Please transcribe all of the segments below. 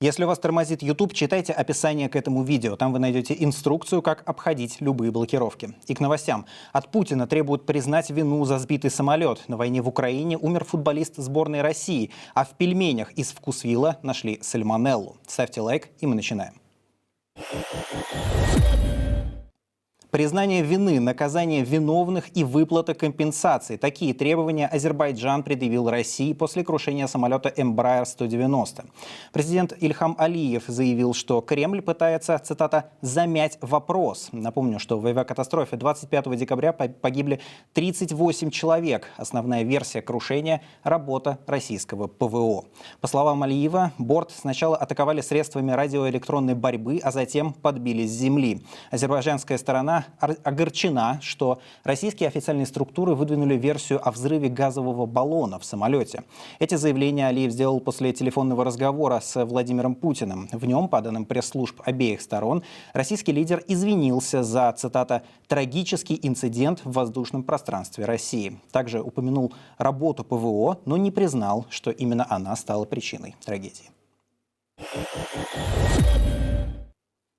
Если у вас тормозит YouTube, читайте описание к этому видео. Там вы найдете инструкцию, как обходить любые блокировки. И к новостям. От Путина требуют признать вину за сбитый самолет. На войне в Украине умер футболист сборной России. А в пельменях из вкусвилла нашли сальмонеллу. Ставьте лайк, и мы начинаем. Признание вины, наказание виновных и выплата компенсаций. Такие требования Азербайджан предъявил России после крушения самолета Embraer 190. Президент Ильхам Алиев заявил, что Кремль пытается, цитата, «замять вопрос». Напомню, что в авиакатастрофе 25 декабря погибли 38 человек. Основная версия крушения – работа российского ПВО. По словам Алиева, борт сначала атаковали средствами радиоэлектронной борьбы, а затем подбили с земли. Азербайджанская сторона огорчена, что российские официальные структуры выдвинули версию о взрыве газового баллона в самолете. Эти заявления Алиев сделал после телефонного разговора с Владимиром Путиным. В нем, по данным пресс-служб обеих сторон, российский лидер извинился за, цитата, «трагический инцидент в воздушном пространстве России». Также упомянул работу ПВО, но не признал, что именно она стала причиной трагедии.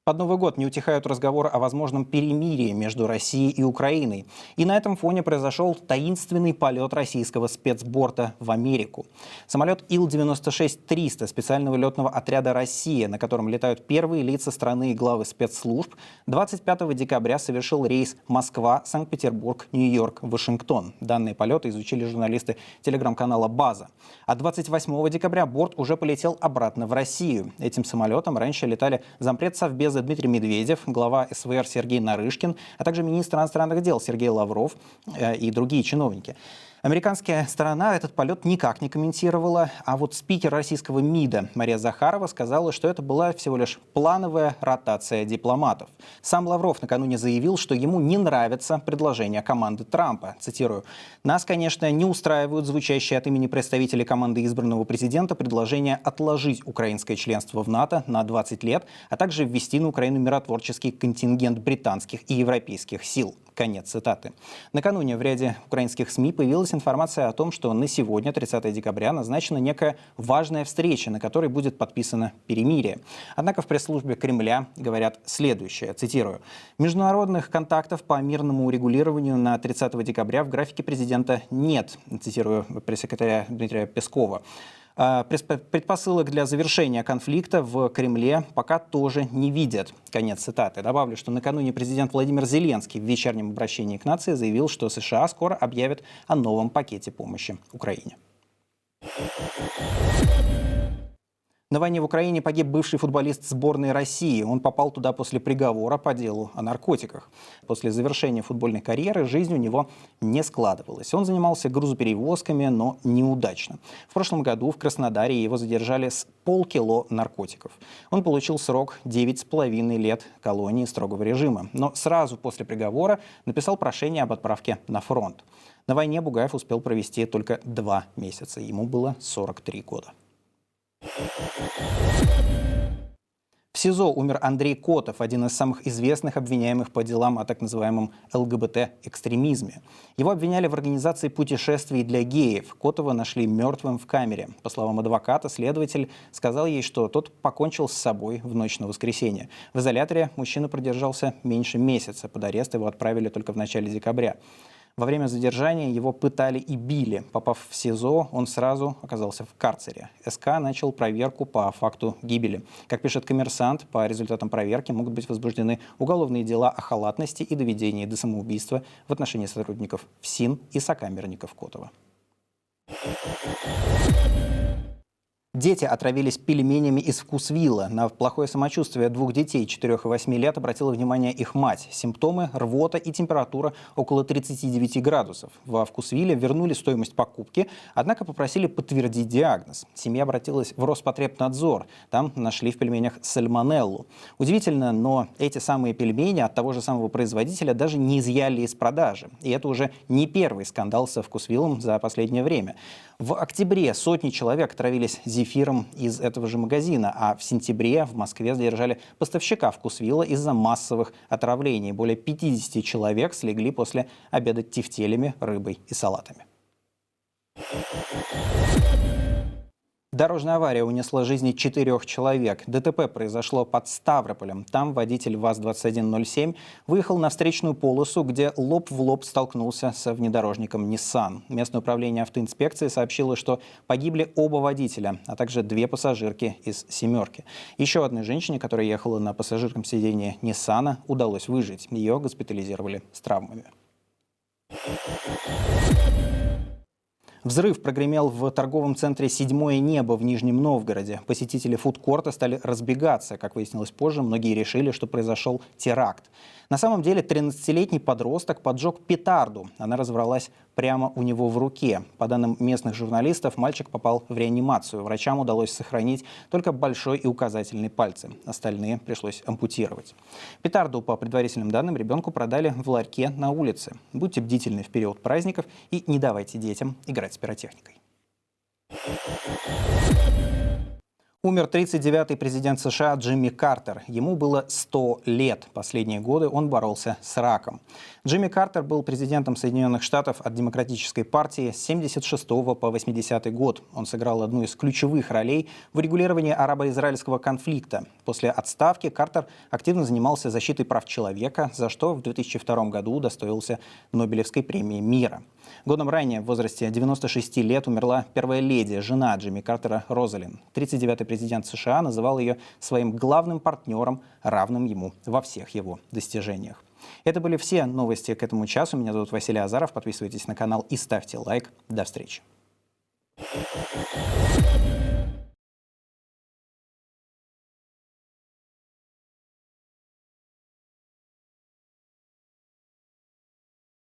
Под Новый год не утихают разговоры о возможном перемирии между Россией и Украиной. И на этом фоне произошел таинственный полет российского спецборта в Америку. Самолет Ил-96-300 специального летного отряда «Россия», на котором летают первые лица страны и главы спецслужб, 25 декабря совершил рейс Москва, Санкт-Петербург, Нью-Йорк, Вашингтон. Данные полеты изучили журналисты телеграм-канала «База». А 28 декабря борт уже полетел обратно в Россию. Этим самолетом раньше летали зампред Совбеза Дмитрий Медведев, глава СВР Сергей Нарышкин, а также министр иностранных дел Сергей Лавров и другие чиновники. Американская сторона этот полет никак не комментировала, а вот спикер российского МИДа Мария Захарова сказала, что это была всего лишь плановая ротация дипломатов. Сам Лавров накануне заявил, что ему не нравится предложение команды Трампа. Цитирую: «Нас, конечно, не устраивают звучащие от имени представителей команды избранного президента предложения отложить украинское членство в НАТО на 20 лет, а также ввести на Украину миротворческий контингент британских и европейских сил». Конец цитаты. Накануне в ряде украинских СМИ появилась информация о том, что на сегодня, 30 декабря, назначена некая важная встреча, на которой будет подписано перемирие. Однако в пресс-службе Кремля говорят следующее, цитирую: «Международных контактов по мирному урегулированию на 30 декабря в графике президента нет», цитирую пресс-секретаря Дмитрия Пескова. «Предпосылок для завершения конфликта в Кремле пока тоже не видят». Конец цитаты. Добавлю, что накануне президент Владимир Зеленский в вечернем обращении к нации заявил, что США скоро объявят о новом пакете помощи Украине. На войне в Украине погиб бывший футболист сборной России. Он попал туда после приговора по делу о наркотиках. После завершения футбольной карьеры жизнь у него не складывалась. Он занимался грузоперевозками, но неудачно. В прошлом году в Краснодаре его задержали с полкило наркотиков. Он получил срок 9,5 лет колонии строгого режима. Но сразу после приговора написал прошение об отправке на фронт. На войне Бугаев успел провести только 2 месяца. Ему было 43 года. В СИЗО умер Андрей Котов, один из самых известных обвиняемых по делам о так называемом ЛГБТ-экстремизме. Его обвиняли в организации путешествий для геев. Котова нашли мертвым в камере. По словам адвоката, следователь сказал ей, что тот покончил с собой в ночь на воскресенье. В изоляторе мужчина продержался меньше месяца. Под арест его отправили только в начале декабря. Во время задержания его пытали и били. Попав в СИЗО, он сразу оказался в карцере. СК начал проверку по факту гибели. Как пишет «Коммерсант», по результатам проверки могут быть возбуждены уголовные дела о халатности и доведении до самоубийства в отношении сотрудников ФСИН и сокамерников Котова. Дети отравились пельменями из вкусвилла. На плохое самочувствие 2 детей 4 и 8 лет обратила внимание их мать. Симптомы – рвота и температура около 39 градусов. Во вкусвилле вернули стоимость покупки, однако попросили подтвердить диагноз. Семья обратилась в Роспотребнадзор. Там нашли в пельменях сальмонеллу. Удивительно, но эти самые пельмени от того же самого производителя даже не изъяли из продажи. И это уже не первый скандал со вкусвиллом за последнее время. В октябре сотни человек отравились зефиром из этого же магазина, а в сентябре в Москве задержали поставщика вкусвилла из-за массовых отравлений. Более 50 человек слегли после обеда тефтелями, рыбой и салатами. Дорожная авария унесла жизни 4 человек. ДТП произошло под Ставрополем. Там водитель ВАЗ-2107 выехал на встречную полосу, где лоб в лоб столкнулся со внедорожником Nissan. Местное управление автоинспекции сообщило, что погибли оба водителя, а также 2 пассажирки из «семерки». Еще одной женщине, которая ехала на пассажирском сиденье Nissan, удалось выжить. Ее госпитализировали с травмами. Взрыв прогремел в торговом центре «Седьмое небо» в Нижнем Новгороде. Посетители фудкорта стали разбегаться. Как выяснилось позже, многие решили, что произошел теракт. На самом деле 13-летний подросток поджег петарду. Она разорвалась прямо у него в руке. По данным местных журналистов, мальчик попал в реанимацию. Врачам удалось сохранить только большой и указательный пальцы. Остальные пришлось ампутировать. Петарду, по предварительным данным, ребенку продали в ларьке на улице. Будьте бдительны в период праздников и не давайте детям играть с пиротехникой. Умер 39-й президент США Джимми Картер. Ему было 100 лет. Последние годы он боролся с раком. Джимми Картер был президентом Соединенных Штатов от Демократической партии с 1976 по 1980 год. Он сыграл одну из ключевых ролей в урегулировании арабо-израильского конфликта. После отставки Картер активно занимался защитой прав человека, за что в 2002 году удостоился Нобелевской премии мира. Годом ранее, в возрасте 96 лет, умерла первая леди, жена Джимми Картера Розалин. 39-й президент США называл ее своим главным партнером, равным ему во всех его достижениях. Это были все новости к этому часу. Меня зовут Василий Азаров. Подписывайтесь на канал и ставьте лайк. До встречи.